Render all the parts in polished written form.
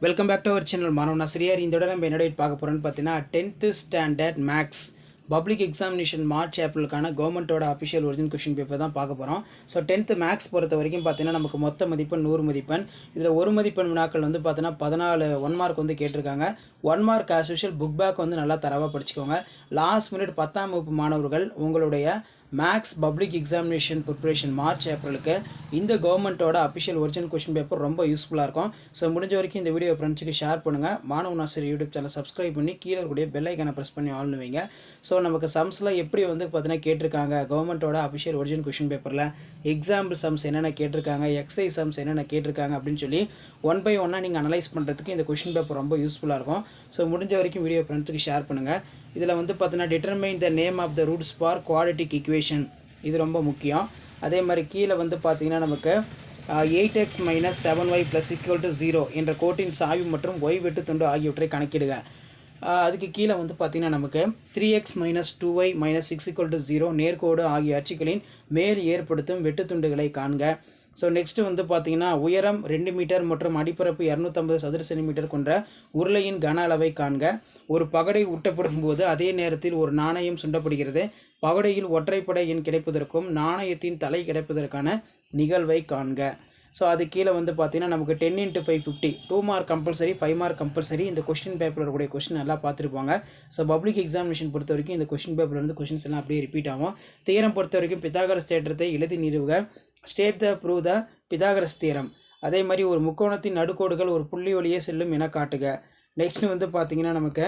Welcome back to our channel மாணவன் ஆசிரியர். இந்த நம்ம என்ன பார்க்க போகிறோன்னு பார்த்தீங்கன்னா 10th standard maths public examination March ஏப்ரலுக்கான கவர்மெண்ட்டோட அஃபிஷியல் ஒரிஜினல் கொஷின் பேப்பர் தான் பார்க்க போகிறோம். ஸோ 10th மேக்ஸ் பொறுத்த வரைக்கும் பார்த்தீங்கன்னா நமக்கு மொத்த மதிப்பெண் 100 மதிப்பெண். இதில் ஒரு மதிப்பெண் வினாக்கள் வந்து பார்த்தீங்கன்னா 14 1 மார்க் வந்து கேட்டிருக்காங்க. 1 mark as usual book back வந்து நல்லா தரவாக படிச்சுக்கோங்க. லாஸ்ட் மினிட் 10ஆம் வகுப்பு மாணவர்கள் உங்களுடைய maths public examination preparation March ஏப்ரலுக்கு இந்த கவர்மெண்ட்டோட அஃபிஷியல் ஒரிஜினல் கொஷின் பேப்பர் ரொம்ப யூஸ்ஃபுல்லாக இருக்கும். ஸோ முடிஞ்ச வரைக்கும் இந்த வீடியோ ஃப்ரெண்ட்ஸுக்கு ஷேர் பண்ணுங்கள். மாணவன் ஆசிரியர் யூடியூப் சேனல் சப்ஸ்கிரைப் பண்ணி கீழே இருக்கக்கூடிய பெல் ஐக்கானை ப்ரெஸ் பண்ணி ஆள்னு வைங்க. ஸோ நமக்கு சம்ஸில் எப்படி வந்து பார்த்தீங்கன்னா கேட்டிருக்காங்க கவர்மெண்ட்டோட அஃபிஷியல் ஒரிஜினல் கொஷின் பேப்பரில் எக்ஸாம்பிள் சம்ஸ் என்னென்ன கேட்டிருக்காங்க, எக்ஸைஸ் சம்ஸ் என்னென்ன கேட்டிருக்காங்க அப்படின்னு சொல்லி ஒன் பை ஒன்னாக நீங்கள் அனலைஸ் பண்ணுறதுக்கு இந்த கொஷின் பேப்பர் ரொம்ப யூஸ்ஃபுல்லாக இருக்கும். ஸோ முடிஞ்ச வரைக்கும் வீடியோ ஃப்ரெண்ட்ஸுக்கு ஷேர் பண்ணுங்கள். இதில் வந்து பார்த்தீங்கன்னா determine the name of the roots for quadratic equation, இது ரொம்ப முக்கியம். அதே மாதிரி கீழே வந்து பார்த்தீங்கன்னா நமக்கு 8x - 7y = 0 என்ற கோட்டின் சாய்வு மற்றும் y வெட்டு துண்டு ஆகியவற்றை கணக்கிடுக. அதுக்கு கீழே வந்து பார்த்தீங்கன்னா நமக்கு 3x - 2y - 6 = 0 நேர்கோடு ஆகிய அச்சுக்களின் மேல் ஏற்படுத்தும் வெட்டு துண்டுகளை காண்க. ஸோ நெக்ஸ்ட்டு வந்து பார்த்தீங்கன்னா உயரம் 2 மீட்டர் மற்றும் அடிப்பரப்பு 250 சதுர சென்டிமீட்டர் கொண்ட உருளையின் கன அளவை காண்க. ஒரு பகடை ஊட்டப்படும் போது அதே நேரத்தில் ஒரு நாணயம் சுண்டப்படுகிறது. பகடையில் ஒற்றைப்படை எண் கிடைப்பதற்கும் நாணயத்தின் தலை கிடைப்பதற்கான நிகழ்வை காண்க. ஸோ அது கீழே வந்து பார்த்தீங்கன்னா நமக்கு 10 × 5 50 2 மார்க் கம்பல்சரி, 5 மார்க் கம்பல்சரி. இந்த கொஸ்டின் பேப்பரில் இருக்கக்கூடிய கொஸ்டின் நல்லா பார்த்துருப்பாங்க. ஸோ பப்ளிக் எக்ஸாமினேஷன் பொறுத்த வரைக்கும் இந்த கொஸ்டின் பேப்பரில் வந்து கொஸ்டின்ஸ் எல்லாம் அப்படியே ரிப்பீட் ஆகும். தியரம் பொறுத்த வரைக்கும் பித்தாகரஸ் தேற்றத்தை எழுதி நிறுவுக. State the prove the Pythagoras theorem. அதே மாதிரி ஒரு முக்கோணத்தின் நடுக்கோடுகள் ஒரு புள்ளி வழியே செல்லும் என காட்டுக. நெக்ஸ்ட் வந்து பார்த்தீங்கன்னா நமக்கு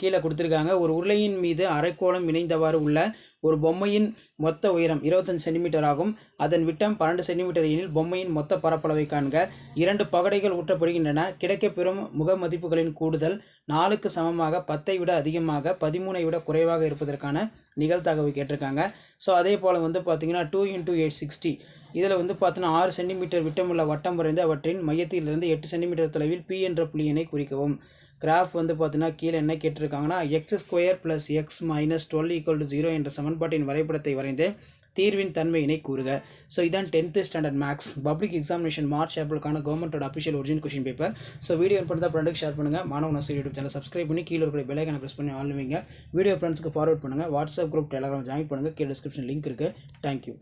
கீழே கொடுத்துருக்காங்க. ஒரு உருளையின் மீது அரைக்கோளம் இணைந்தவாறு உள்ள ஒரு பொம்மையின் மொத்த உயரம் 25 சென்டிமீட்டர் ஆகும். அதன் விட்டம் 12 சென்டிமீட்டர் எனில் பொம்மையின் மொத்த பரப்பளவை காண்க. 2 பகடைகள் ஊட்டப்படுகின்றன. கிடைக்கப்பெறும் முக மதிப்புகளின் கூடுதல் 4க்கு சமமாக 10ஐ விட அதிகமாக 13ஐ விட குறைவாக இருப்பதற்கான நிகழ்தகவு கேட்டிருக்காங்க. ஸோ அதே போல் வந்து பார்த்தீங்கன்னா 2 × 8 60. இதில் வந்து பார்த்தீங்கன்னா 6 சென்டிமீட்டர் விட்டமுள்ள வட்டம் வரைந்து அவற்றின் மையத்திலிருந்து 8 சென்டிமீட்டர் தொலைவில் P என்ற புள்ளியினை குறிக்கவும். கிராஃப் வந்து பார்த்தீங்கன்னா கீழே என்ன கேட்டிருக்காங்கன்னா x² + x - 12 = 0 என்ற சமன்பாட்டின் வரைபடத்தை வரைந்து தீர்வின் தன்மையினை கூறுக. ஸோ இதான் 10th standard maths public examination March ஏப்ரலுக்கான கவர்மெண்ட்டோட official original question paper. So video பண்ணுறதா ஃப்ரெண்டுக்கு ஷேர் பண்ணுங்கள். மாணவன் ஆசிரியர் யூடியூப் சேனல் சப்ஸ்கிரைப் பண்ணி கீழே இருக்கிற பெல் ஐக்கானை ப்ரெஸ் பண்ணி ஆள் வைங்க. வீடியோ ஃப்ரெண்ட்ஸ்க்கு ஃபார்வர்ட் பண்ணுங்கள். வாட்ஸ்அப் குரூப் டெலகிராம் ஜாயின் பண்ணுங்கள். கீழே டிஸ்கிரிப்ஷன் லிங்க் இருக்குது. தேங்க்யூ.